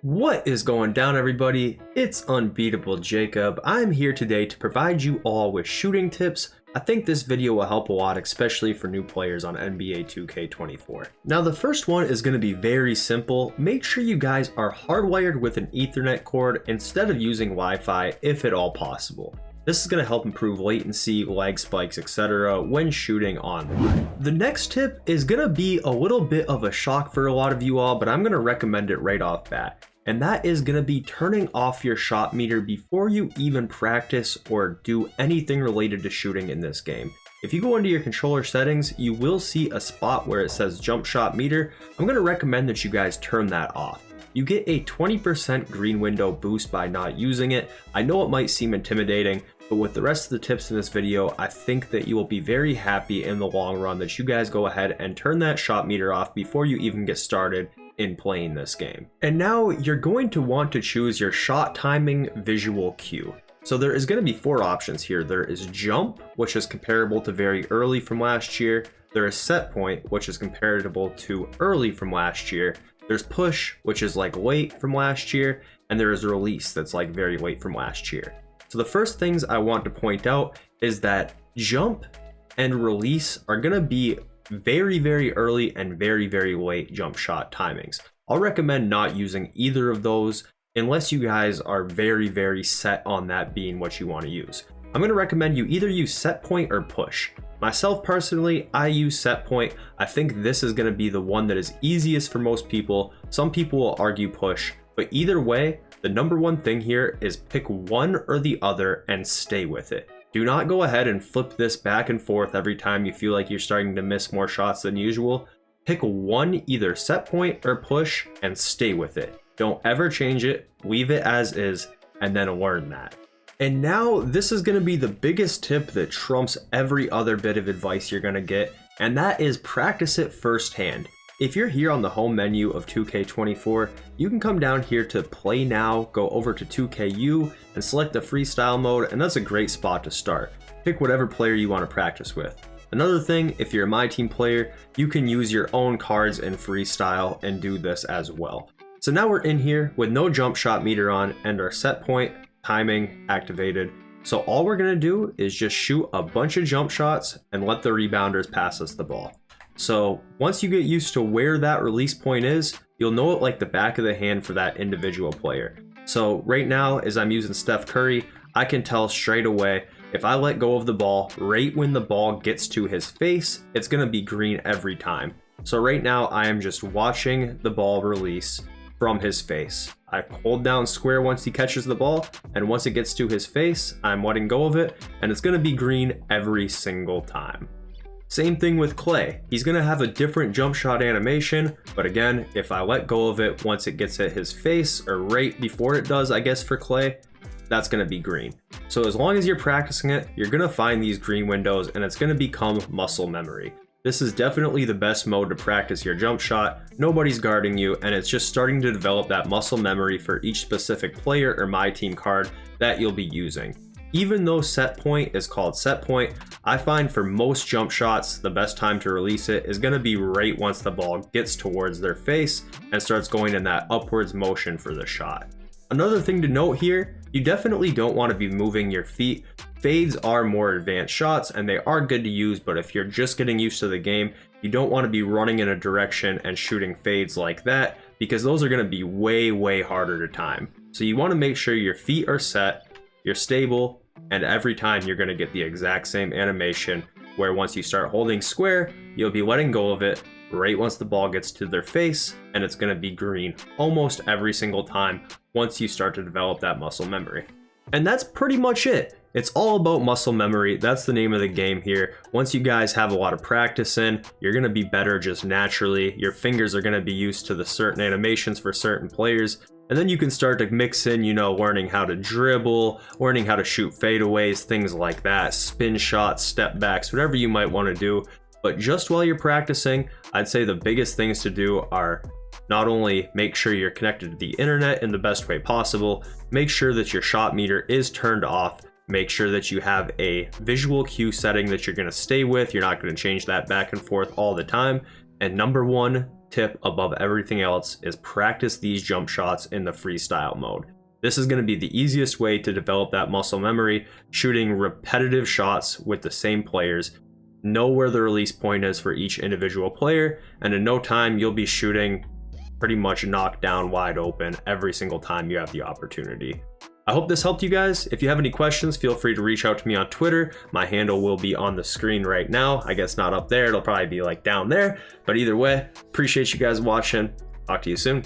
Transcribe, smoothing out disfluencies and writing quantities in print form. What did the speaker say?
What is going down, everybody? It's Unbeatable Jacob. I'm here today to provide you all with shooting tips. I think this video will help a lot, especially for new players on NBA 2K24. Now, the first one is going to be very simple. Make sure you guys are hardwired with an Ethernet cord instead of using Wi-Fi if at all possible. This is going to help improve latency, lag spikes, etc. when shooting online. The next tip is going to be a little bit of a shock for a lot of you all, but I'm going to recommend it right off bat. And that is going to be turning off your shot meter before you even practice or do anything related to shooting in this game. If you go into your controller settings, you will see a spot where it says jump shot meter. I'm going to recommend that you guys turn that off. You get a 20% green window boost by not using it. I know it might seem intimidating, but with the rest of the tips in this video, I think that you will be very happy in the long run that you guys go ahead and turn that shot meter off before you even get started in playing this game. And now you're going to want to choose your shot timing visual cue. So there is going to be four options here. There is jump, which is comparable to very early from last year. There is set point, which is comparable to early from last year. There's push, which is like late from last year. And there is release, that's like very late from last year. So the first things I want to point out is that jump and release are going to be very, very early and very, very late jump shot timings. I'll recommend not using either of those unless you guys are very, very set on that being what you want to use. I'm going to recommend you either use set point or push. Myself personally, I use set point. I think this is going to be the one that is easiest for most people. Some people will argue push, but either way, the number one thing here is pick one or the other and stay with it. Do not go ahead and flip this back and forth every time you feel like you're starting to miss more shots than usual. Pick one, either set point or push, and stay with it. Don't ever change it, leave it as is, and then learn that. And now this is going to be the biggest tip that trumps every other bit of advice you're going to get, and that is practice it firsthand. If you're here on the home menu of 2K24, you can come down here to play now, go over to 2KU and select the freestyle mode, and that's a great spot to start. Pick whatever player you want to practice with. Another thing, if you're a MyTeam player, you can use your own cards in freestyle and do this as well. So now we're in here with no jump shot meter on and our set point timing activated. So all we're going to do is just shoot a bunch of jump shots and let the rebounders pass us the ball. So once you get used to where that release point is, you'll know it like the back of the hand for that individual player. So right now, as I'm using Steph Curry, I can tell straight away if I let go of the ball right when the ball gets to his face, it's going to be green every time. So right now I am just watching the ball release from his face. I hold down square once he catches the ball, and once it gets to his face, I'm letting go of it, and it's going to be green every single time. Same thing with Clay. He's going to have a different jump shot animation, but again, if I let go of it once it gets at his face, or right before it does, I guess for Clay, that's going to be green. So as long as you're practicing it, you're going to find these green windows and it's going to become muscle memory. This is definitely the best mode to practice your jump shot. Nobody's guarding you, and it's just starting to develop that muscle memory for each specific player or MyTeam card that you'll be using. Even though set point is called set point, I find for most jump shots, the best time to release it is going to be right once the ball gets towards their face and starts going in that upwards motion for the shot. Another thing to note here, you definitely don't want to be moving your feet. Fades are more advanced shots and they are good to use, but if you're just getting used to the game, you don't want to be running in a direction and shooting fades like that, because those are going to be way, way harder to time. So you want to make sure your feet are set, you're stable, and every time you're going to get the exact same animation where once you start holding square, you'll be letting go of it right once the ball gets to their face, and it's going to be green almost every single time once you start to develop that muscle memory. And that's pretty much it. It's all about muscle memory. That's the name of the game here. Once you guys have a lot of practice in, you're going to be better just naturally. Your fingers are going to be used to the certain animations for certain players. And then you can start to mix in, learning how to dribble, learning how to shoot fadeaways, things like that, spin shots, step backs, whatever you might want to do. But just while you're practicing, I'd say the biggest things to do are not only make sure you're connected to the internet in the best way possible, make sure that your shot meter is turned off, make sure that you have a visual cue setting that you're going to stay with. You're not going to change that back and forth all the time. And number one, tip above everything else is practice these jump shots in the freestyle mode. This is going to be the easiest way to develop that muscle memory, shooting repetitive shots with the same players. Know where the release point is for each individual player, and in no time you'll be shooting pretty much knocked down wide open every single time you have the opportunity. I hope this helped you guys. If you have any questions, feel free to reach out to me on Twitter. My handle will be on the screen right now. I guess not up there, it'll probably be like down there, but either way, appreciate you guys watching. Talk to you soon.